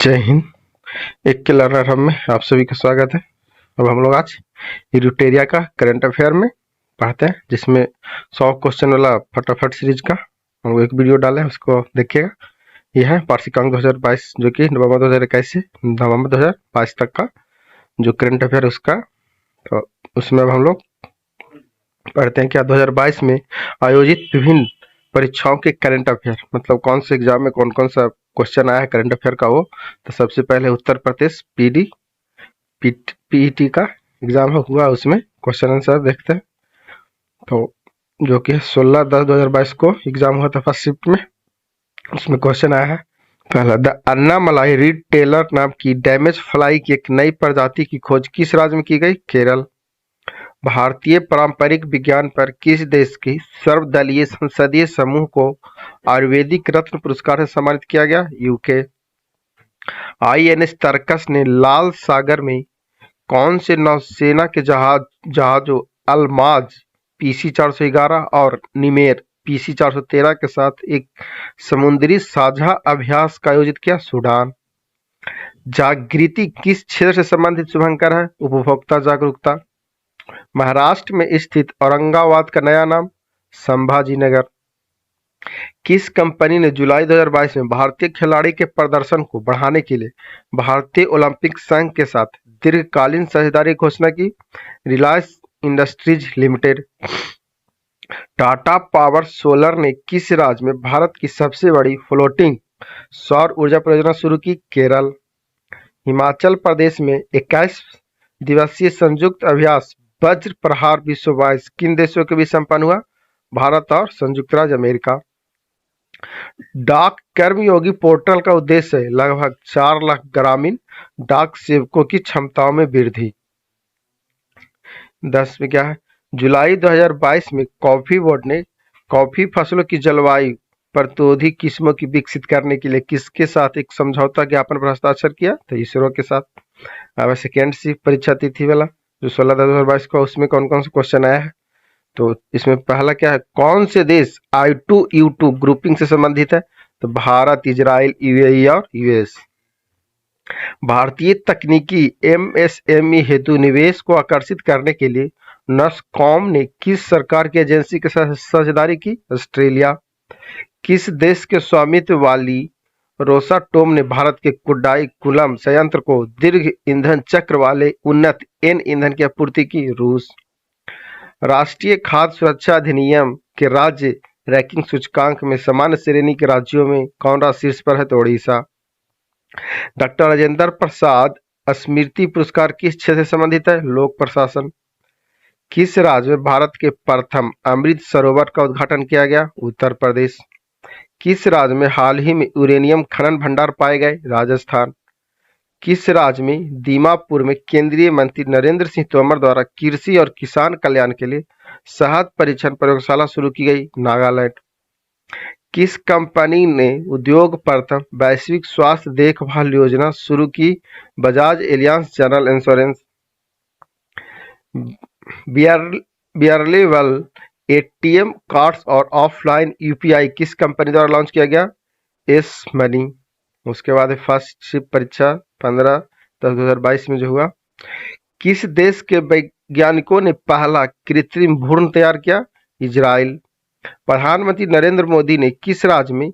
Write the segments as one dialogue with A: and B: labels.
A: जय हिंद। एक के लर्नर हब में आप सभी का स्वागत है। अब हम लोग आज इरिटेरिया का करंट अफेयर में पढ़ते हैं, जिसमें 100 क्वेश्चन वाला फटाफट सीरीज का हम लोग एक वीडियो डाले हैं, उसको देखिएगा। यह है वार्षिकांक 2022 जो कि नवंबर 2021 से नवंबर 2022 तक का जो करंट अफेयर है उसका। तो उसमें अब हम लोग पढ़ते हैं कि 2022 में आयोजित विभिन्न परीक्षाओं के करंट अफेयर, मतलब कौन से एग्जाम में कौन कौन सा क्वेश्चन आया है करंट अफेयर का वो। तो सबसे पहले उत्तर प्रदेश पीईटी का एग्जाम हुआ, उसमें क्वेश्चन आंसर देखते हैं। तो जो कि 16/10/2022 को एग्जाम हुआ था फर्स्ट शिफ्ट में, उसमें क्वेश्चन आया है पहला, द अन्नामलाई रीड टेलर नाम की डैमेज फ्लाई की एक नई प्रजाति की खोज किस राज्य में की गई? केरल। भारतीय पारंपरिक विज्ञान पर किस देश की सर्वदलीय संसदीय समूह को आयुर्वेदिक रत्न पुरस्कार से सम्मानित किया गया? यूके। आईएनएस तरकस ने लाल सागर में कौन से नौसेना के जहाजों अलमाज PC-411 और निमेर PC-413 के साथ एक समुद्री साझा अभ्यास का आयोजित किया? सूडान। जागृति किस क्षेत्र से संबंधित शुभंकर है? उपभोक्ता जागरूकता। महाराष्ट्र में स्थित औरंगाबाद का नया नाम? संभाजीनगर। किस कंपनी ने जुलाई 2022 में भारतीय खिलाड़ी के प्रदर्शन को बढ़ाने के लिए भारतीय ओलंपिक संघ के साथ दीर्घकालीन साझेदारी की घोषणा की? Reliance industries limited. Tata power solar ने किस राज्य में भारत की सबसे बड़ी फ्लोटिंग सौर ऊर्जा परियोजना शुरू की? केरल। हिमाचल प्रदेश में 21 दिवसीय संयुक्त अभ्यास वज्र प्रहार विश्व 22 किन देशों के बीच संपन्न हुआ? भारत और संयुक्त राज्य अमेरिका। डाक कर्मयोगी पोर्टल का उद्देश्य है लगभग 4 लाख ग्रामीण डाक सेवकों की क्षमताओं में वृद्धि। 10 में क्या है? जुलाई 2022 में कॉफी बोर्ड ने कॉफी फसलों की जलवायु प्रतिरोधी किस्मों की विकसित करने के लिए किसके साथ एक समझौता ज्ञापन पर हस्ताक्षर किया? तो इसरो के साथ। अब सेकेंड सी परीक्षा तिथि वाला जो 16/10/2022 को, उसमें कौन कौन से क्वेश्चन आया है? तो इसमें पहला क्या है, कौन से देश I2U2 ग्रुपिंग से संबंधित है? तो भारत, इजराइल, यूएई और यूएस। भारतीय तकनीकी MSME हेतु निवेश को आकर्षित करने के लिए नस्कॉम ने किस सरकार की एजेंसी के साथ साझेदारी की? ऑस्ट्रेलिया। किस देश के स्वामित्व वाली रोसाटोम ने भारत के कुडाईकुलम संयंत्र को दीर्घ ईंधन चक्र वाले उन्नत N ईंधन की आपूर्ति की? रूस। राष्ट्रीय खाद्य सुरक्षा अधिनियम के राज्य रैंकिंग सूचकांक में सामान्य श्रेणी के राज्यों में कौन राज्य शीर्ष पर है? तो ओडिशा। डॉक्टर राजेंद्र प्रसाद स्मृति पुरस्कार किस क्षेत्र से संबंधित है? लोक प्रशासन। किस राज्य में भारत के प्रथम अमृत सरोवर का उद्घाटन किया गया? उत्तर प्रदेश। किस राज्य में हाल ही में यूरेनियम खनन भंडार पाए गए? राजस्थान। किस राज्य में दीमापुर में केंद्रीय मंत्री नरेंद्र सिंह तोमर द्वारा कृषि और किसान कल्याण के लिए शहद परीक्षण प्रयोगशाला शुरू की गई? नागालैंड। किस कंपनी ने उद्योग प्रथम वैश्विक स्वास्थ्य देखभाल योजना शुरू की? Bajaj Alliance general insurance. Variable ATM cards और ऑफलाइन UPI किस कंपनी द्वारा लॉन्च किया गया? S money. उसके बाद फर्स्ट शिफ्ट परीक्षा 15/10/2022 में जो हुआ, किस देश के वैज्ञानिकों ने पहला कृत्रिम भ्रूण तैयार किया? इजराइल। प्रधानमंत्री नरेंद्र मोदी ने किस राज्य में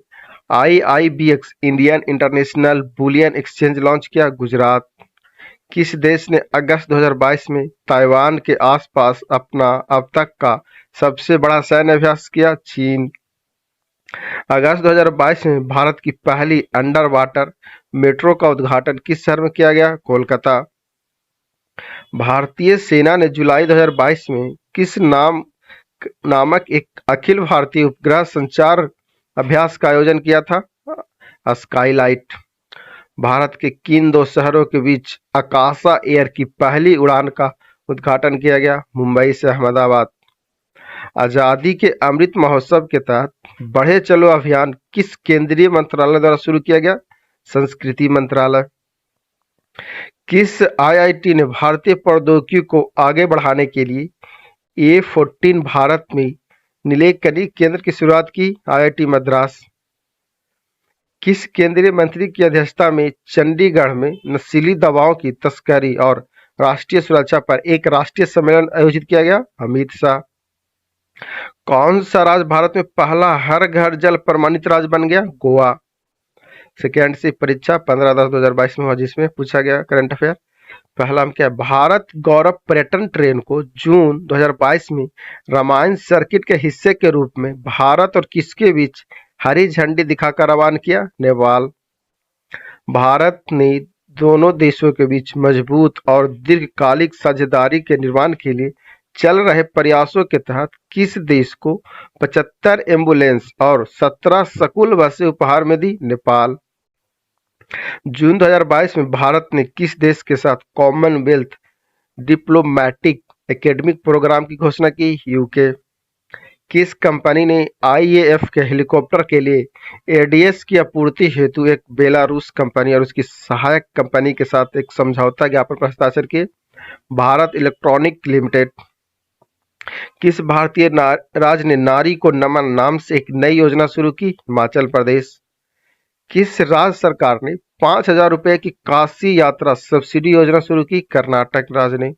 A: IIBX Indian international bullion exchange launch किया? गुजरात। किस देश ने अगस्त 2022 में ताइवान के आसपास अपना अब तक का सबसे बड़ा सैन्य अभ्यास किया? चीन। अगस्त 2022 में भारत की पहली अंडर वाटर मेट्रो का उद्घाटन किस शहर में किया गया? कोलकाता। भारतीय सेना ने जुलाई 2022 में किस नामक एक अखिल भारतीय उपग्रह संचार अभ्यास का आयोजन किया था? स्काईलाइट। भारत के किन 2 शहरों के बीच आकाशा एयर की पहली उड़ान का उद्घाटन किया गया? मुंबई से अहमदाबाद। आजादी के अमृत महोत्सव के तहत बढ़े चलो अभियान किस केंद्रीय मंत्रालय द्वारा शुरू किया गया? संस्कृति मंत्रालय। किस IIT ने भारतीय प्रौद्योगिकी को आगे बढ़ाने के लिए A14 भारत में निलयकनिक केंद्र की शुरुआत की? IIT मद्रास। किस केंद्रीय मंत्री की अध्यक्षता में चंडीगढ़ में नशीली दवाओं की तस्करी और राष्ट्रीय सुरक्षा पर एक राष्ट्रीय सम्मेलन आयोजित किया गया? अमित शाह। कौन सा राज्य भारत में पहला हर घर जल प्रमाणित राज्य बन गया? गोवा। सेकेंड सी परीक्षा 15/10/2022 में हुआ, जिसमें पूछा गया करंट अफेयर। पहला हम क्या, भारत गौरव पर्यटन ट्रेन को जून 2022 में रामायण सर्किट के हिस्से के रूप में भारत और किसके बीच हरी झंडी दिखाकर रवाना किया? नेपाल। भारत ने दोनों देशों के बीच मजबूत और दीर्घकालिक साझेदारी के निर्माण के लिए चल रहे प्रयासों के तहत किस देश को 75 एम्बुलेंस और 17 स्कूल बसें उपहार में दी? नेपाल। जून 2022 में भारत ने किस देश के साथ कॉमनवेल्थ डिप्लोमैटिक एकेडमिक प्रोग्राम की घोषणा की? यूके। किस कंपनी ने आईएएफ के हेलीकॉप्टर के लिए एडीएस की आपूर्ति हेतु एक बेलारूस कंपनी और उसकी सहायक कंपनी के साथ एक समझौता ज्ञापन पर हस्ताक्षर किए? Bharat electronic limited. किस भारतीय राज्य ने नारी को नमन नाम से एक नई योजना शुरू की? हिमाचल प्रदेश। किस राज्य सरकार ने 5,000 रुपए की काशी यात्रा सब्सिडी योजना शुरू की? कर्नाटक राज्य ने।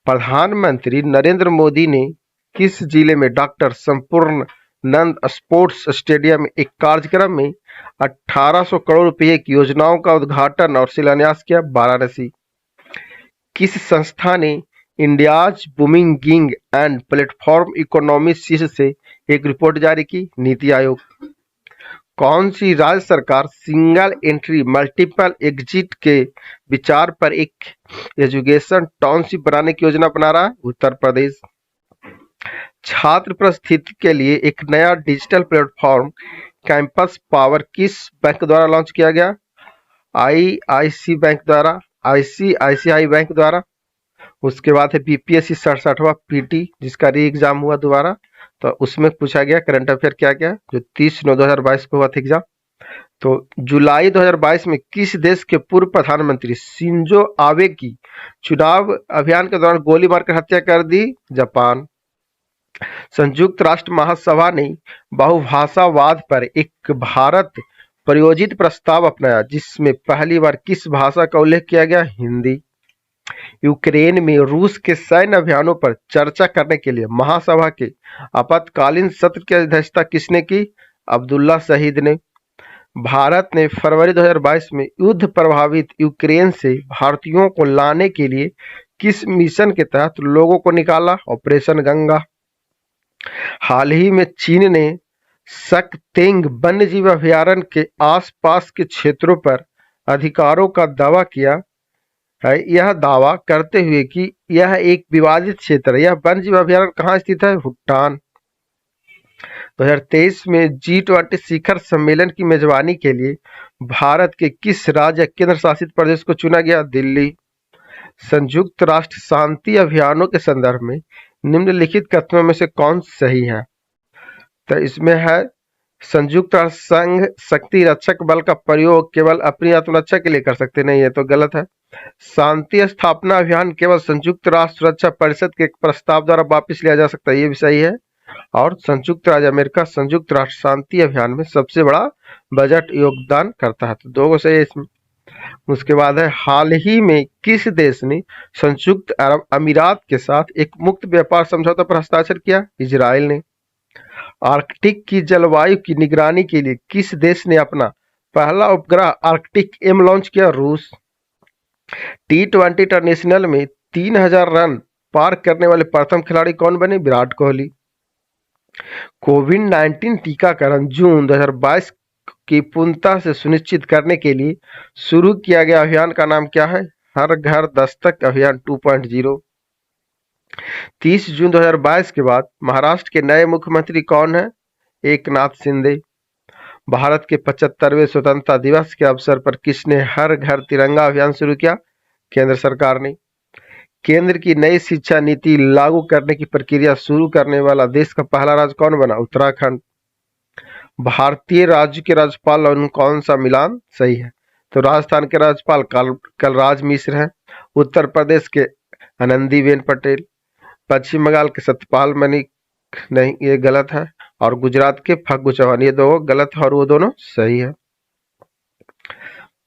A: प्रधानमंत्री नरेंद्र मोदी ने किस जिले में डॉक्टर संपूर्ण नंद स्पोर्ट्स स्टेडियम में एक कार्यक्रम में 1800 करोड़ रुपए की योजनाओं का उद्घाटन और शिलान्यास किया? वाराणसी। किस संस्था ने India's booming gig and platform economy शीर्षक से एक रिपोर्ट जारी की? नीति आयोग। कौन सी राज्य सरकार सिंगल एंट्री मल्टीपल एग्जिट के विचार पर एक एजुकेशन टाउनशिप बनाने की योजना बना रहा है? उत्तर प्रदेश। छात्र परिस्थिति के लिए एक नया डिजिटल प्लेटफॉर्म कैंपस पावर किस बैंक द्वारा लॉन्च किया गया? आईआईसी बैंक द्वारा, आईसीआईसीआई बैंक द्वारा। उसके बाद है बीपीएससी 67वां पीटी जिसका री एग्जाम हुआ दोबारा, तो उसमें पूछा गया करंट अफेयर क्या क्या, जो 30/9/2022 को हुआ था एग्जाम। तो जुलाई 2022 में किस देश के पूर्व प्रधानमंत्री शिंजो आबे की चुनाव अभियान के दौरान गोली मारकर हत्या कर दी? जापान। संयुक्त राष्ट्र महासभा ने बहुभाषावाद पर एक भारत प्रायोजित प्रस्ताव अपनाया जिसमें पहली बार किस भाषा का उल्लेख किया गया? हिंदी। यूक्रेन में रूस के सैन्य अभियानों पर चर्चा करने के लिए महासभा के आपातकालीन सत्र की अध्यक्षता किसने की? अब्दुल्ला शहीद ने। भारत ने फरवरी 2022 में युद्ध प्रभावित यूक्रेन से भारतीयों को लाने के लिए किस मिशन के तहत लोगों को निकाला? ऑपरेशन गंगा। हाल ही में चीन ने सकतेंग वन्यजीव अभयारण्य के आसपास के क्षेत्रों पर अधिकारों का दावा किया है, यह दावा करते हुए कि यह एक विवादित क्षेत्र है। यह वन्यजीव अभयारण्य कहाँ स्थित है? भूटान। 2023 में G20 शिखर सम्मेलन की मेजबानी के लिए भारत के किस राज्य केंद्र शासित प्रदेश को चुना गया? दिल्ली। संयुक्त राष्ट्र शांति अभियानों के संदर्भ में निम्नलिखित कथनों में से कौन सही है? तो इसमें है संयुक्त राष्ट्र संघ शक्ति रक्षक बल का प्रयोग केवल अपनी आत्मरक्षा के लिए कर सकते नहीं, है तो गलत है। शांति स्थापना अभियान केवल संयुक्त राष्ट्र सुरक्षा परिषद के एक प्रस्ताव द्वारा वापस लिया जा सकता है, ये भी सही है। और संयुक्त राज्य अमेरिका संयुक्त राष्ट्र शांति अभियान में सबसे बड़ा बजट योगदान करता है, तो दो सही है इसमें। उसके बाद है हाल ही में किस देश ने संयुक्त अरब अमीरात के साथ एक मुक्त व्यापार समझौता पर हस्ताक्षर किया? इजराइल ने। आर्कटिक की जलवायु की निगरानी के लिए किस देश ने अपना पहला उपग्रह आर्कटिक एम लॉन्च किया? रूस। T20 इंटरनेशनल में 3000 रन पार करने वाले प्रथम खिलाड़ी कौन बने? विराट कोहली। कोविड-19 टीकाकरण जून 2022 की पूर्णता से सुनिश्चित करने के लिए शुरू किया गया अभियान का नाम क्या है? हर घर दस्तक अभियान 2.0। 30 जून 2022 के बाद महाराष्ट्र के नए मुख्यमंत्री कौन है? एकनाथ शिंदे। भारत के 75वें स्वतंत्रता दिवस के अवसर पर किसने हर घर तिरंगा अभियान शुरू किया? केंद्र सरकार ने। केंद्र की नई शिक्षा नीति लागू करने की प्रक्रिया शुरू करने वाला देश का पहला राज्य कौन बना? उत्तराखंड। भारतीय राज्य के राज्यपाल कौन सा मिलान सही है? तो राजस्थान के राज्यपाल कलराज मिश्र हैं, उत्तर प्रदेश के आनंदीबेन पटेल, पश्चिम बंगाल के सत्यपाल मलिक नहीं, ये गलत है, और गुजरात के फग्गू चौहान, ये दो गलत है और वो दोनों सही है।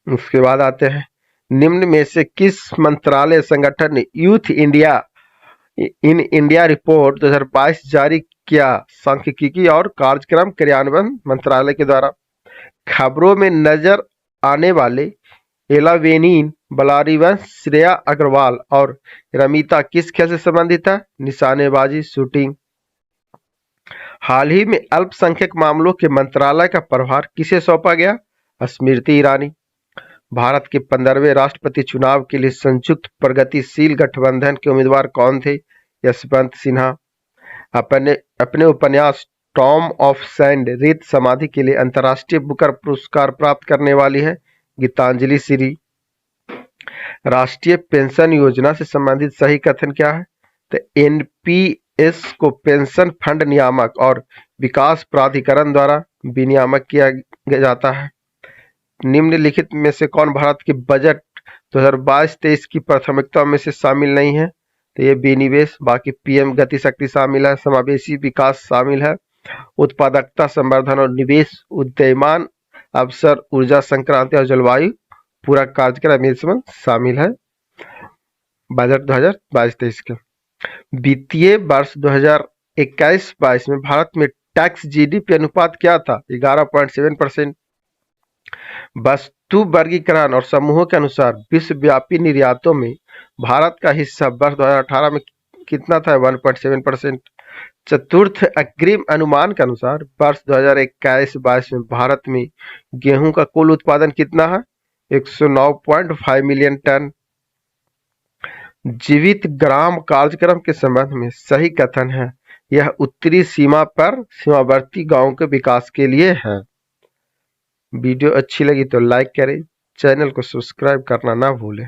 A: उसके बाद आते हैं, निम्न में से किस मंत्रालय संगठन ने youth India in India report 2022 जारी किया? सांख्यिकी और कार्यक्रम क्रियान्वयन मंत्रालय के द्वारा। खबरों में नजर आने वाले एलावेनिन बलारीवंश, श्रेया अग्रवाल और रमिता किस खेल से संबंधित है? निशानेबाजी, शूटिंग। हाल ही में अल्पसंख्यक मामलों के मंत्रालय का प्रभार किसे सौंपा गया? स्मृति ईरानी। भारत के 15वें राष्ट्रपति चुनाव के लिए संयुक्त प्रगतिशील गठबंधन के उम्मीदवार कौन थे? यशवंत सिन्हा। अपने उपन्यास टॉम ऑफ सैंड, रेत समाधि के लिए अंतर्राष्ट्रीय बुकर पुरस्कार प्राप्त करने वाली है गीतांजलि श्री। राष्ट्रीय पेंशन योजना से संबंधित सही कथन क्या है? तो एनपीएस को पेंशन फंड नियामक और विकास प्राधिकरण द्वारा विनियामक किया जाता है। निम्नलिखित में से कौन भारत के बजट 2022-23 की प्राथमिकता में से शामिल नहीं है? तो ये विनिवेश, बाकी पीएम गति शक्ति शामिल है, समावेशी विकास शामिल है, उत्पादकता संवर्धन और निवेश, उदीयमान अवसर, ऊर्जा संक्रांति और जलवायु पूरक कार्यक्रम इसमें शामिल है बजट 2022-23 के। वित्तीय वर्ष 2021-22 में भारत में टैक्स जीडीपी अनुपात क्या था? 11.7%। वस्तु वर्गीकरण और समूहों के अनुसार विश्वव्यापी निर्यातों में भारत का हिस्सा वर्ष 2018 में कितना था? 1.7%। चतुर्थ अग्रिम अनुमान के अनुसार वर्ष 2021-22 में भारत में गेहूं का कुल उत्पादन कितना है? 109.5 मिलियन टन। जीवित ग्राम कार्यक्रम के संबंध में सही कथन है, यह उत्तरी सीमा पर सीमावर्ती गांवों के विकास के लिए है। वीडियो अच्छी लगी तो लाइक करें, चैनल को सब्सक्राइब करना ना भूलें।